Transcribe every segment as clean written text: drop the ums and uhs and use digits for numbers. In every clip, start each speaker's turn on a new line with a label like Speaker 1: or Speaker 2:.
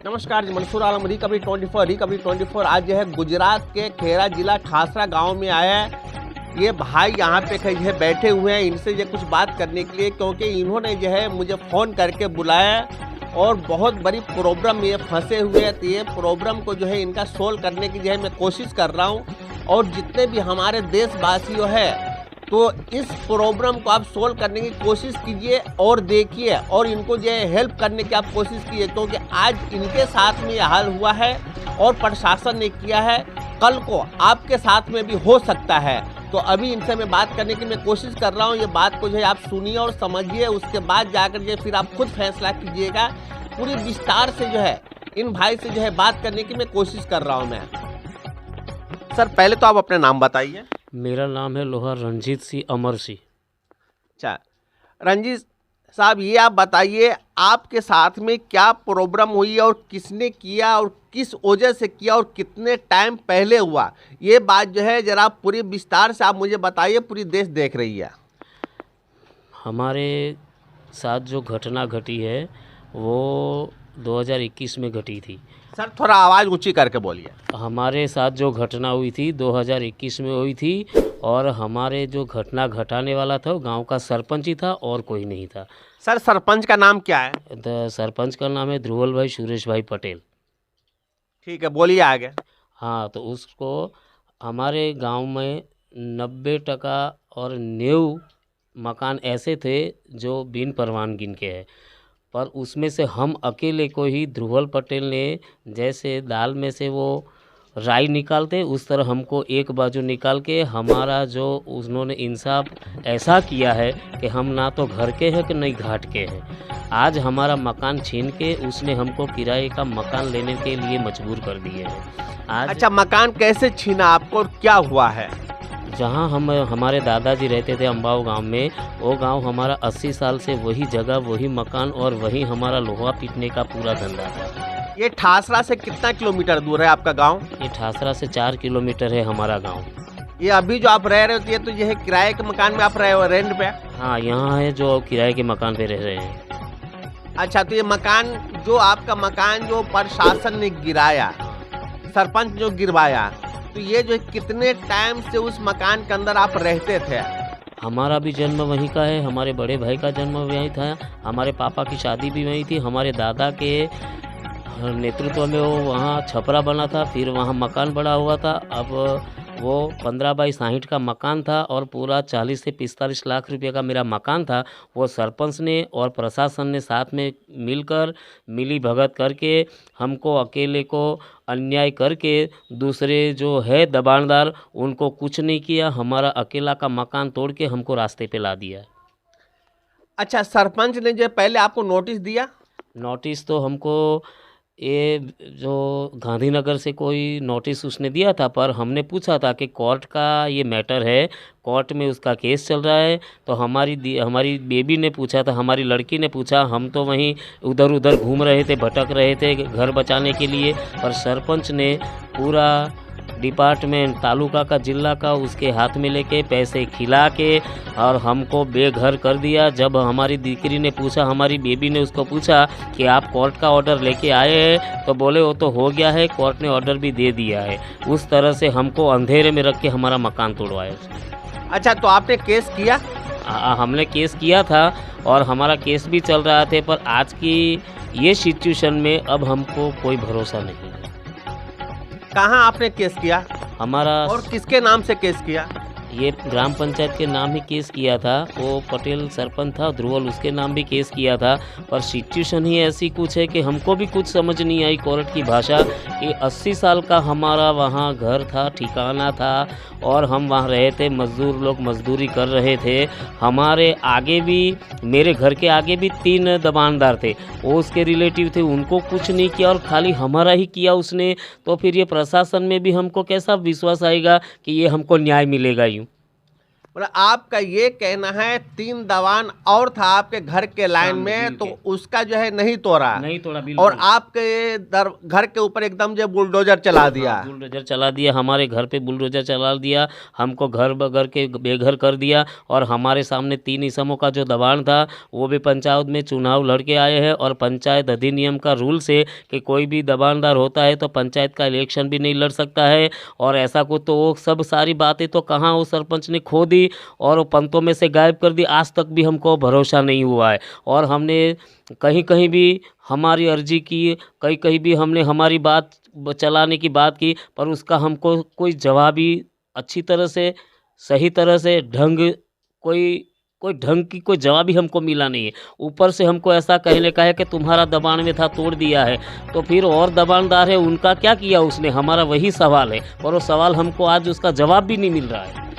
Speaker 1: नमस्कार जी, मंसूर आलम रिकवरी 24 आज जो है गुजरात के खेरा जिला ठासरा गांव में आया है। ये भाई यहाँ पे जो है बैठे हुए हैं, इनसे जो कुछ बात करने के लिए, क्योंकि इन्होंने जो है मुझे फ़ोन करके बुलाया और बहुत बड़ी प्रॉब्लम में ये फंसे हुए हैं। तो ये प्रॉब्लम को जो है इनका सोल्व करने की जो है मैं कोशिश कर रहा हूँ। और जितने भी हमारे देशवासियों है तो इस प्रॉब्लम को आप सोल्व करने की कोशिश कीजिए और देखिए और इनको जो है हेल्प करने की आप कोशिश कीजिए, क्योंकि आज इनके साथ में ये हाल हुआ है और प्रशासन ने किया है, कल को आपके साथ में भी हो सकता है। तो अभी इनसे मैं बात करने की मैं कोशिश कर रहा हूँ। ये बात को जो है आप सुनिए और समझिए, उसके बाद जाकर जो फिर आप खुद फैसला कीजिएगा। पूरी विस्तार से जो है इन भाई से जो है बात करने की मैं कोशिश कर रहा हूँ मैं। सर पहले तो आप अपना नाम बताइए।
Speaker 2: मेरा नाम है लोहार रणजीत सिंह अमर सिंह।
Speaker 1: अच्छा रंजीत साहब, ये आप बताइए आपके साथ में क्या प्रॉब्लम हुई और किसने किया और किस वजह से किया और कितने टाइम पहले हुआ, ये बात जो है जरा पूरी विस्तार से आप मुझे बताइए, पूरी देश देख रही है।
Speaker 2: हमारे साथ जो घटना घटी है वो 2021 में घटी थी।
Speaker 1: सर थोड़ा आवाज़ ऊंची करके बोलिए।
Speaker 2: हमारे साथ जो घटना हुई थी 2021 में हुई थी और हमारे जो घटना घटाने वाला था वो गांव का सरपंच ही था और कोई नहीं था।
Speaker 1: सर सरपंच का नाम क्या है?
Speaker 2: सरपंच का नाम है ध्रुवल भाई सुरेश भाई पटेल।
Speaker 1: ठीक है, बोलिए आगे।
Speaker 2: हाँ, तो उसको हमारे गांव में 90% और 90 मकान ऐसे थे जो बिन परवानगी के हैं, पर उसमें से हम अकेले को ही ध्रुवल पटेल ने जैसे दाल में से वो राई निकालते उस तरह हमको एक बाजू निकाल के हमारा जो उन्होंने इंसाफ ऐसा किया है कि हम ना तो घर के हैं कि नहीं घाट के हैं। आज हमारा मकान छीन के उसने हमको किराए का मकान लेने के लिए मजबूर कर दिए हैं। आज
Speaker 1: अच्छा, मकान कैसे छीना आपको और क्या हुआ है?
Speaker 2: जहाँ हमारे दादाजी रहते थे अम्बाव गांव में, वो गांव हमारा 80 साल से वही जगह वही मकान और वही हमारा लोहा पीटने का पूरा धंधा था।
Speaker 1: ये ठासरा से कितना किलोमीटर दूर है आपका गांव?
Speaker 2: ये ठासरा से 4 किलोमीटर है हमारा गांव।
Speaker 1: ये अभी जो आप रह रहे हो तो ये किराए के मकान में आप रहे हो, रेंट पे?
Speaker 2: हाँ, यहाँ है जो किराए के मकान पे रह रहे हैं।
Speaker 1: अच्छा, तो ये मकान जो आपका मकान जो प्रशासन ने गिराया, सरपंच जो गिरवाया, तो ये जो कितने टाइम से उस मकान के अंदर आप रहते थे?
Speaker 2: हमारा भी जन्म वहीं का है, हमारे बड़े भाई का जन्म वहीं था, हमारे पापा की शादी भी वहीं थी, हमारे दादा के नेतृत्व में वो वहाँ छपरा बना था, फिर वहाँ मकान बड़ा हुआ था। अब वो 15 बाई 60 का मकान था और पूरा 40 से 45 लाख रुपए का मेरा मकान था। वो सरपंच ने और प्रशासन ने साथ में मिलकर मिली भगत करके हमको अकेले को अन्याय करके दूसरे जो है दबानदार उनको कुछ नहीं किया, हमारा अकेला का मकान तोड़ के हमको रास्ते पे ला दिया।
Speaker 1: अच्छा, सरपंच ने जो पहले आपको नोटिस दिया?
Speaker 2: नोटिस तो हमको ये जो गांधीनगर से कोई नोटिस उसने दिया था, पर हमने पूछा था कि कोर्ट का ये मैटर है, कोर्ट में उसका केस चल रहा है। तो हमारी बेबी ने पूछा था, हमारी लड़की ने पूछा, हम तो वहीं उधर उधर घूम रहे थे, भटक रहे थे घर बचाने के लिए, पर सरपंच ने पूरा डिपार्टमेंट तालुका का जिला का उसके हाथ में लेके पैसे खिला के और हमको बेघर कर दिया। जब हमारी दीकरी ने पूछा, हमारी बेबी ने उसको पूछा कि आप कोर्ट का ऑर्डर लेके आए हैं, तो बोले वो तो हो गया है, कोर्ट ने ऑर्डर भी दे दिया है। उस तरह से हमको अंधेरे में रख के हमारा मकान तोड़वाया उसने।
Speaker 1: अच्छा, तो आपने केस किया?
Speaker 2: हमने केस किया था और हमारा केस भी चल रहा था, पर आज की ये सिचुएशन में अब हमको कोई भरोसा नहीं है।
Speaker 1: कहाँ आपने केस किया?
Speaker 2: हमारा
Speaker 1: और किसके नाम से केस किया?
Speaker 2: ये ग्राम पंचायत के नाम ही केस किया था, वो पटेल सरपंच था ध्रुवल, उसके नाम भी केस किया था। पर सिचुएशन ही ऐसी कुछ है कि हमको भी कुछ समझ नहीं आई कोर्ट की भाषा कि 80 साल का हमारा वहाँ घर था, ठिकाना था और हम वहाँ रहे थे, मजदूर लोग मजदूरी कर रहे थे। हमारे आगे भी, मेरे घर के आगे भी 3 दबानदार थे, वो उसके रिलेटिव थे, उनको कुछ नहीं किया और खाली हमारा ही किया उसने। तो फिर ये प्रशासन में भी हमको कैसा विश्वास आएगा कि ये हमको न्याय मिलेगा? यूँ
Speaker 1: मतलब आपका ये कहना है 3 दबान और था आपके घर के लाइन
Speaker 2: सामने
Speaker 1: में,
Speaker 2: बिल
Speaker 1: तो
Speaker 2: के।
Speaker 1: उसका जो है नहीं तोड़ा,
Speaker 2: नहीं तोड़ा
Speaker 1: और
Speaker 2: बिल्कुल।
Speaker 1: आपके घर के ऊपर एकदम जो बुलडोजर चला दिया।
Speaker 2: हाँ, बुलडोजर चला दिया, हमारे घर पे बुलडोजर चला दिया, हमको घर बगर के बेघर कर दिया। और हमारे सामने 3 इसमों का जो दबान था, वो भी पंचायत में चुनाव लड़ के आए हैं। और पंचायत अधिनियम का रूल्स है कि कोई भी दबानदार होता है तो पंचायत का इलेक्शन भी नहीं लड़ सकता है। और ऐसा कुछ तो वो सब सारी बातें तो कहाँ वो सरपंच ने खो दी और वो पंतों में से गायब कर दी। आज तक भी हमको भरोसा नहीं हुआ है। और हमने कहीं कहीं भी हमारी अर्जी की, कहीं कहीं भी हमने हमारी बात चलाने की बात की, पर उसका हमको कोई जवाब ही अच्छी तरह से, सही तरह से कोई कोई ढंग की कोई जवाब ही हमको मिला नहीं है। ऊपर से हमको ऐसा कहने का है कि तुम्हारा दबान में था, तोड़ दिया है। तो फिर और दबानदार है, उनका क्या किया उसने, हमारा वही सवाल है। और वो सवाल हमको आज उसका जवाब भी नहीं मिल रहा है।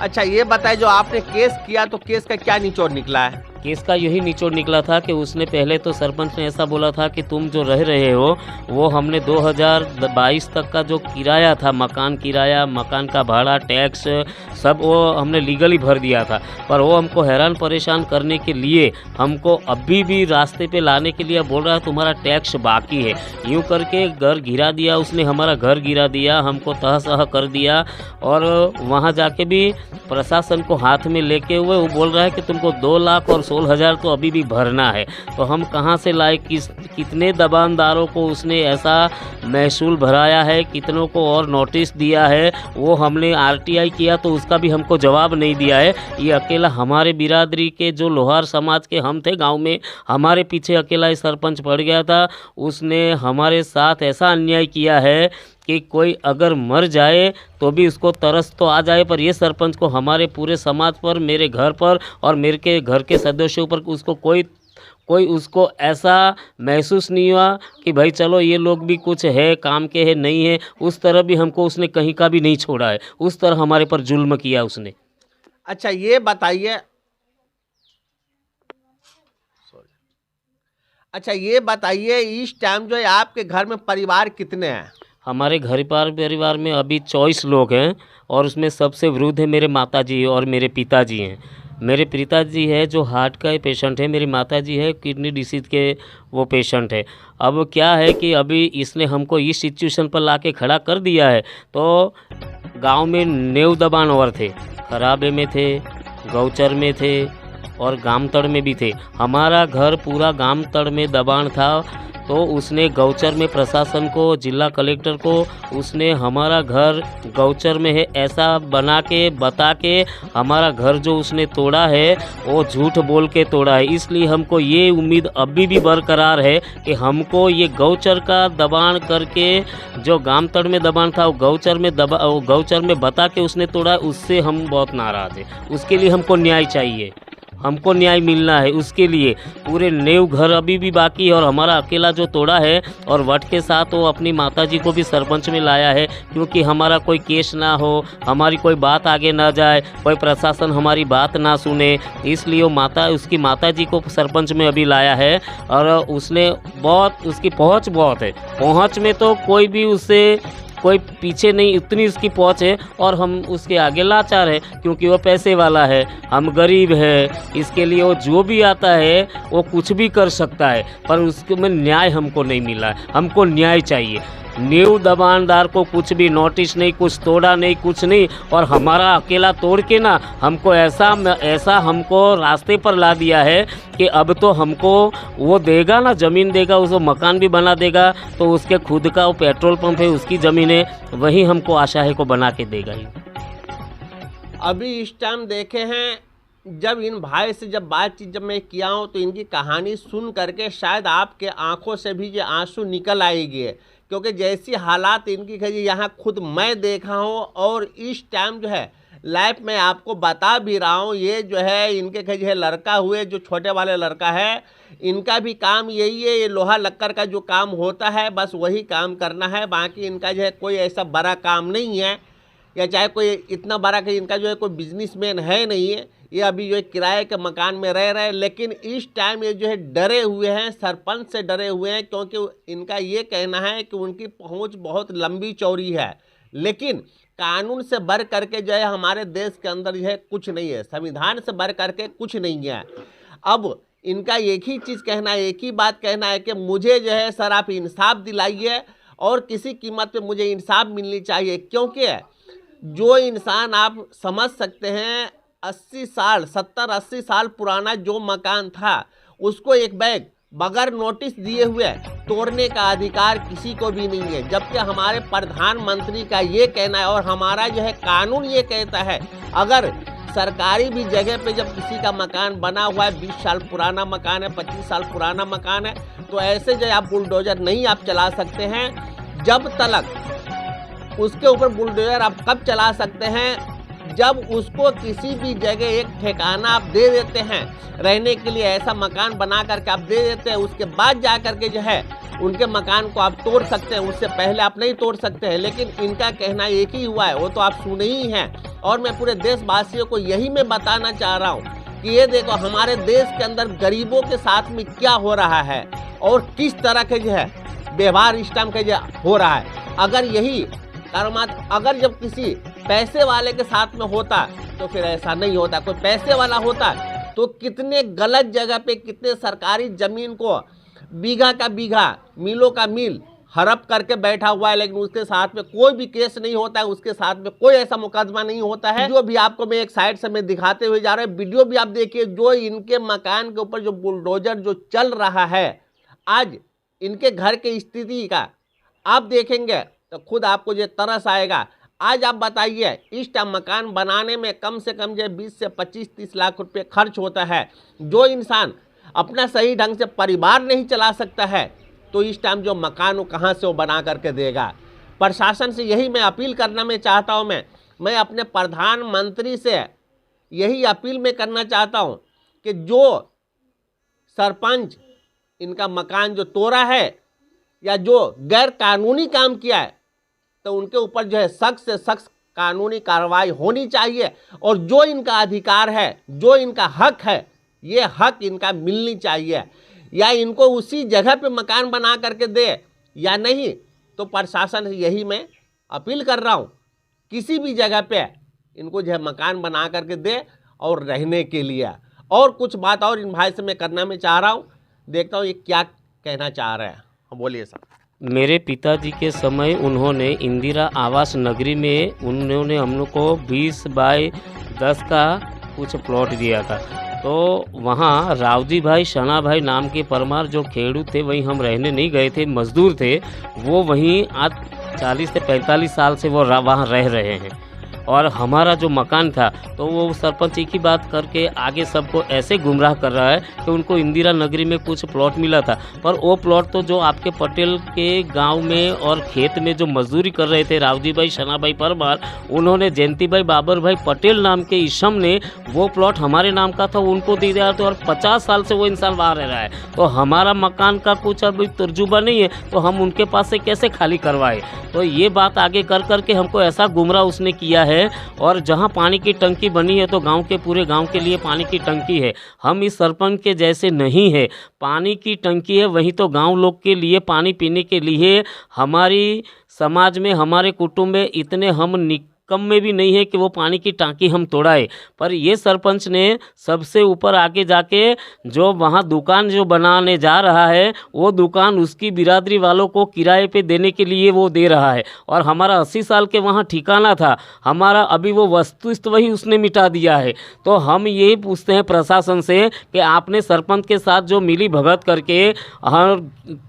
Speaker 1: अच्छा ये बताइए, जो आपने केस किया तो केस का क्या निचोड़ निकला है?
Speaker 2: केस का यही निचोड़ निकला था कि उसने पहले तो सरपंच ने ऐसा बोला था कि तुम जो रह रहे हो वो हमने 2022 तक का जो किराया था, मकान किराया, मकान का भाड़ा, टैक्स, सब वो हमने लीगली भर दिया था। पर वो हमको हैरान परेशान करने के लिए हमको अभी भी रास्ते पे लाने के लिए बोल रहा है तुम्हारा टैक्स बाकी है। यूँ करके घर गिरा दिया उसने, हमारा घर गिरा दिया, हमको तहस-नहस कर दिया। और वहाँ जाके भी प्रशासन को हाथ में लेके हुए वो बोल रहा है कि तुमको 2 लाख और 16,000 तो अभी भी भरना है। तो हम कहाँ से लाए, कितने दबानदारों को उसने ऐसा महसूल भराया है, कितनों को और नोटिस दिया है, वो हमने आरटीआई किया तो उसका भी हमको जवाब नहीं दिया है। ये अकेला हमारे बिरादरी के जो लोहार समाज के हम थे गांव में, हमारे पीछे अकेला ही सरपंच पड़ गया था। उसने हमारे साथ ऐसा अन्याय किया है कि कोई अगर मर जाए तो भी उसको तरस तो आ जाए, पर ये सरपंच को हमारे पूरे समाज पर, मेरे घर पर और मेरे के घर के सदस्यों पर उसको कोई उसको ऐसा महसूस नहीं हुआ कि भाई चलो ये लोग भी कुछ है, काम के है, नहीं है। उस तरह भी हमको उसने कहीं का भी नहीं छोड़ा है। उस तरह हमारे पर जुल्म किया उसने।
Speaker 1: अच्छा ये बताइए, इस टाइम जो है आपके घर में परिवार कितने हैं?
Speaker 2: हमारे घर परिवार में अभी 24 लोग हैं। और उसमें सबसे वृद्ध है मेरे माताजी और मेरे पिताजी हैं। मेरे पिताजी है जो हार्ट का पेशेंट है, मेरी माताजी है किडनी डिसीज के वो पेशेंट है। अब क्या है कि अभी इसने हमको इस सिचुएशन पर लाके खड़ा कर दिया है। तो गांव में 9 दबानवर थे, खराबे में थे, गौचर में थे और गामतड़ में भी थे। हमारा घर पूरा गामतड़ में दबान था। तो उसने गौचर में प्रशासन को, जिला कलेक्टर को, उसने हमारा घर गौचर में है ऐसा बना के बता के हमारा घर जो उसने तोड़ा है वो झूठ बोल के तोड़ा है। इसलिए हमको ये उम्मीद अभी भी बरकरार है कि हमको ये गौचर का दबान करके, जो गामतड़ में दबान था वो गौचर में बता के उसने तोड़ा, उससे हम बहुत नाराज़ हैं। उसके लिए हमको न्याय चाहिए, हमको न्याय मिलना है। उसके लिए पूरे 9 घर अभी भी बाकी है और हमारा अकेला जो तोड़ा है, और वट के साथ वो अपनी माताजी को भी सरपंच में लाया है क्योंकि हमारा कोई केस ना हो, हमारी कोई बात आगे ना जाए, कोई प्रशासन हमारी बात ना सुने। इसलिए वो उसकी माताजी को सरपंच में अभी लाया है। और उसने उसकी पहुँच बहुत है, पहुँच में तो कोई भी उससे कोई पीछे नहीं, इतनी उसकी पहुंच है। और हम उसके आगे लाचार है क्योंकि वो पैसे वाला है, हम गरीब है। इसके लिए वो जो भी आता है वो कुछ भी कर सकता है, पर उसके में न्याय हमको नहीं मिला है। हमको न्याय चाहिए। न्यू दबानदार को कुछ भी नोटिस नहीं, कुछ तोड़ा नहीं, कुछ नहीं। और हमारा अकेला तोड़ के ना हमको ऐसा हमको रास्ते पर ला दिया है कि अब तो हमको वो देगा ना, ज़मीन देगा, उसको मकान भी बना देगा। तो उसके खुद का वो पेट्रोल पंप है, उसकी ज़मीन है, वही हमको आशा है को बना के देगा ही।
Speaker 1: अभी इस टाइम देखे हैं, जब इन भाई से जब बातचीत जब मैं किया हूँ तो इनकी कहानी सुन करके शायद आपके आंखों से भी ये आंसू निकल आएगी, क्योंकि जैसी हालात इनकी है यहाँ खुद मैं देखा हूँ। और इस टाइम जो है लाइफ में आपको बता भी रहा हूँ, ये जो है इनके जो है लड़का हुए, जो छोटे वाले लड़का है, इनका भी काम यही है, ये लोहा लक्कर का जो काम होता है बस वही काम करना है। बाकी इनका जो है कोई ऐसा बड़ा काम नहीं है, या चाहे कोई इतना बड़ा कि इनका जो है कोई बिजनेसमैन है नहीं है। ये अभी जो है किराए के मकान में रह रहे हैं, लेकिन इस टाइम ये जो है डरे हुए हैं, सरपंच से डरे हुए हैं, क्योंकि इनका ये कहना है कि उनकी पहुंच बहुत लंबी चौड़ी है। लेकिन कानून से बढ़ करके जो है हमारे देश के अंदर जो है कुछ नहीं है, संविधान से बढ़ करके कुछ नहीं है। अब इनका एक ही चीज़ कहना है, एक ही बात कहना है कि मुझे जो है सर आप इंसाफ दिलाइए और किसी कीमत पे मुझे इंसाफ मिलनी चाहिए। क्योंकि जो इंसान आप समझ सकते हैं 80 साल 70-80 साल पुराना जो मकान था उसको एक बैग बगैर नोटिस दिए हुए तोड़ने का अधिकार किसी को भी नहीं है, जबकि हमारे प्रधानमंत्री का ये कहना है और हमारा जो है कानून ये कहता है अगर सरकारी भी जगह पे जब किसी का मकान बना हुआ है, 20 साल पुराना मकान है, 25 साल पुराना मकान है, तो ऐसे जो आप बुलडोजर नहीं आप चला सकते हैं। जब तक उसके ऊपर बुलडोजर आप कब चला सकते हैं, जब उसको किसी भी जगह एक ठिकाना आप दे देते हैं रहने के लिए, ऐसा मकान बना करके आप दे देते हैं, उसके बाद जा करके जो है उनके मकान को आप तोड़ सकते हैं, उससे पहले आप नहीं तोड़ सकते हैं। लेकिन इनका कहना एक ही हुआ है, वो तो आप सुने ही हैं। और मैं पूरे देशवासियों को यही मैं बताना चाह रहा हूँ कि ये देखो हमारे देश के अंदर गरीबों के साथ में क्या हो रहा है और किस तरह के जो है व्यवहार इस टाइम का जो हो रहा है। अगर यही कर्मात अगर जब किसी पैसे वाले के साथ में होता तो फिर ऐसा नहीं होता। कोई पैसे वाला होता तो कितने गलत जगह पे कितने सरकारी ज़मीन को बीघा का बीघा मीलों का मील हड़प करके बैठा हुआ है, लेकिन उसके साथ में कोई भी केस नहीं होता है, उसके साथ में कोई ऐसा मुकदमा नहीं होता है। जो भी आपको मैं एक साइड से मैं दिखाते हुए जा रहा हूँ, वीडियो भी आप देखिए। जो इनके मकान के ऊपर जो बुलडोजर जो चल रहा है, आज इनके घर की स्थिति का आप देखेंगे तो खुद आपको ये तरस आएगा। आज आप बताइए इस टाइम मकान बनाने में कम से कम जो 20 से 25-30 लाख रुपए खर्च होता है। जो इंसान अपना सही ढंग से परिवार नहीं चला सकता है तो इस टाइम जो मकान वो कहाँ से वो बना करके देगा। प्रशासन से यही मैं अपील करना मैं चाहता हूँ। मैं अपने प्रधानमंत्री से यही अपील मैं करना चाहता हूँ कि जो सरपंच इनका मकान जो तोड़ा है या जो गैर कानूनी काम किया है तो उनके ऊपर जो है सख्त से सख्त कानूनी कार्रवाई होनी चाहिए। और जो इनका अधिकार है, जो इनका हक है, ये हक इनका मिलनी चाहिए। या इनको उसी जगह पे मकान बना करके दे या नहीं, तो प्रशासन से यही मैं अपील कर रहा हूँ, किसी भी जगह पे इनको जो है मकान बना करके दे और रहने के लिए। और कुछ बात और इन भाई से मैं करना मैं चाह रहा हूँ, देखता हूँ ये क्या कहना चाह रहे हैं। बोलिए सर।
Speaker 2: मेरे पिताजी के समय उन्होंने इंदिरा आवास नगरी में उन्होंने हम लोग को 20 बाय 10 का कुछ प्लॉट दिया था। तो वहाँ रावजी भाई शना भाई नाम के परमार जो खेड़ू थे, वहीं हम रहने नहीं गए थे, मजदूर थे वो, वहीं आज 40 से 45 साल से वो वहाँ रह रहे हैं। और हमारा जो मकान था तो वो सरपंच एक ही बात करके आगे सबको ऐसे गुमराह कर रहा है कि उनको इंदिरा नगरी में कुछ प्लॉट मिला था, पर वो प्लॉट तो जो आपके पटेल के गांव में और खेत में जो मजदूरी कर रहे थे रावजी भाई शना भाई परमार, उन्होंने जयंती भाई बाबर भाई पटेल नाम के ईशम ने वो प्लॉट हमारे नाम का था उनको दे दिया था। और 50 साल से वो इंसान वहाँ रह रहा है, तो हमारा मकान का कुछ अभी तर्जुबा नहीं है तो हम उनके पास से कैसे खाली करवाए। तो ये बात आगे कर करके हमको ऐसा गुमराह उसने किया है। और जहाँ पानी की टंकी बनी है तो गांव के पूरे गांव के लिए पानी की टंकी है। हम इस सरपंच के जैसे नहीं है, पानी की टंकी है वहीं तो गांव लोग के लिए पानी पीने के लिए। हमारी समाज में हमारे कुटुंब में इतने हम कम में भी नहीं है कि वो पानी की टांकी हम तोड़ाए। पर ये सरपंच ने सबसे ऊपर आके जाके जो वहाँ दुकान जो बनाने जा रहा है वो दुकान उसकी बिरादरी वालों को किराए पे देने के लिए वो दे रहा है। और हमारा 80 साल के वहाँ ठिकाना था, हमारा अभी वो वस्तुस्थ वही उसने मिटा दिया है। तो हम यही पूछते हैं प्रशासन से कि आपने सरपंच के साथ जो मिली भगत करके हर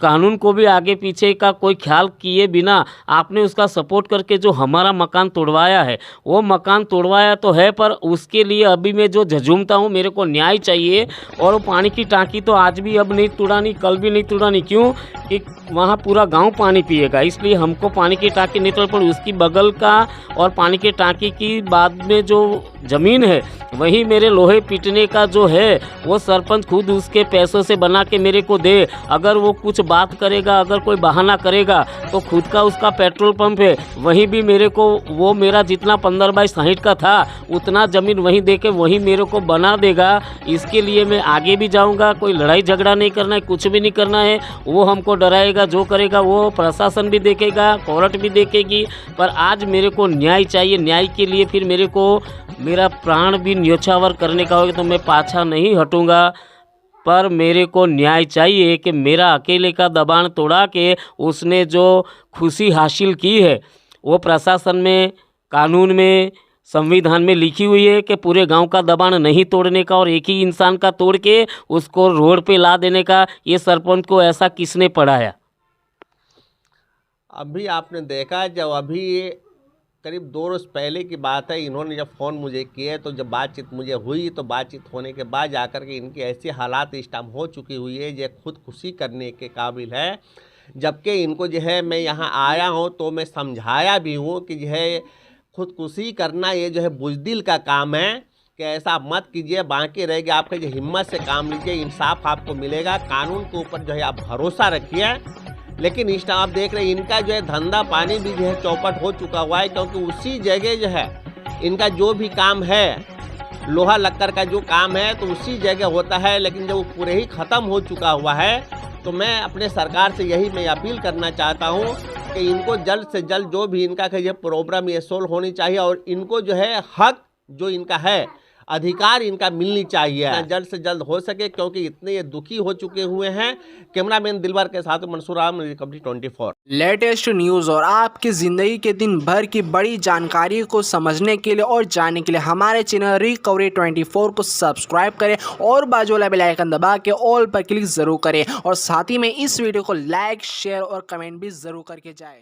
Speaker 2: कानून को भी आगे पीछे का कोई ख्याल किए बिना आपने उसका सपोर्ट करके जो हमारा मकान तोड़वाया है, वो मकान तोड़वाया तो है, पर उसके लिए अभी मैं जो झझूमता हूँ मेरे को न्याय चाहिए। और वो पानी की टांकी तो आज भी अब नहीं तुड़ानी, कल भी नहीं तुड़ानी। क्यों कि वहाँ पूरा गांव पानी पिएगा, इसलिए हमको पानी की टांकी नहीं तोड़ पड़ी। उसकी बगल का और पानी की टांकी की बाद में जो ज़मीन है वही मेरे लोहे पीटने का जो है वो सरपंच खुद उसके पैसों से बना के मेरे को दे। अगर वो कुछ बात करेगा, अगर कोई बहाना करेगा तो खुद का उसका पेट्रोल पंप है, वहीं भी मेरे को वो मेरा जितना 15 बाई 60 का था उतना ज़मीन वहीं दे के वहीं मेरे को बना देगा। इसके लिए मैं आगे भी जाऊँगा, कोई लड़ाई झगड़ा नहीं करना है, कुछ भी नहीं करना है। वो हमको डराएगा, जो करेगा वो प्रशासन भी देखेगा, कोर्ट भी देखेगी। पर आज मेरे को न्याय चाहिए। न्याय के लिए फिर मेरे को मेरा प्राण भी न्योछावर करने का होगा तो मैं पाछा नहीं हटूँगा। पर मेरे को न्याय चाहिए कि मेरा अकेले का दबान तोड़ा के उसने जो खुशी हासिल की है वो प्रशासन में, कानून में, संविधान में लिखी हुई है कि पूरे गांव का दबान नहीं तोड़ने का और एक ही इंसान का तोड़ के उसको रोड पे ला देने का। ये सरपंच को ऐसा किसने पढ़ाया?
Speaker 1: अभी आपने देखा, जब अभी करीब 2 रोज़ पहले की बात है, इन्होंने जब फ़ोन मुझे किए तो जब बातचीत मुझे हुई तो बातचीत होने के बाद जाकर के इनकी ऐसी हालात इस टाइम हो चुकी हुई है जो खुदकुशी करने के काबिल है। जबकि इनको जो है मैं यहाँ आया हूँ तो मैं समझाया भी हूँ कि जो है खुदकुशी करना ये जो है बुज़दिल का काम है, कि ऐसा मत कीजिए, बाकी रहेगी आपके जो हिम्मत से काम लीजिए, इंसाफ आपको मिलेगा, कानून के ऊपर जो है आप भरोसा रखिए। लेकिन इस टाइम आप देख रहे हैं इनका जो है धंधा पानी भी जो है चौपट हो चुका हुआ है, क्योंकि उसी जगह जो है इनका जो भी काम है, लोहा लक्कर का जो काम है तो उसी जगह होता है। लेकिन जब वो पूरे ही ख़त्म हो चुका हुआ है तो मैं अपने सरकार से यही मैं अपील करना चाहता हूँ कि इनको जल्द से जल्द जो भी इनका ये प्रॉब्लम ये सोल्व होनी चाहिए और इनको जो है हक जो इनका है, अधिकार इनका मिलनी चाहिए जल्द से जल्द हो सके, क्योंकि इतने ये दुखी हो चुके हुए हैं। कैमरामैन दिलवर के साथ Mansoor Alam, recovery 24।
Speaker 3: Latest news और आपकी ज़िंदगी के दिन भर की बड़ी जानकारी को समझने के लिए और जानने के लिए हमारे चैनल रिकवरी 24 को सब्सक्राइब करें और बाजू वाला बेल आइकन दबा के ऑल पर क्लिक ज़रूर करें और साथ ही में इस वीडियो को लाइक, शेयर और कमेंट भी ज़रूर करके जाएं।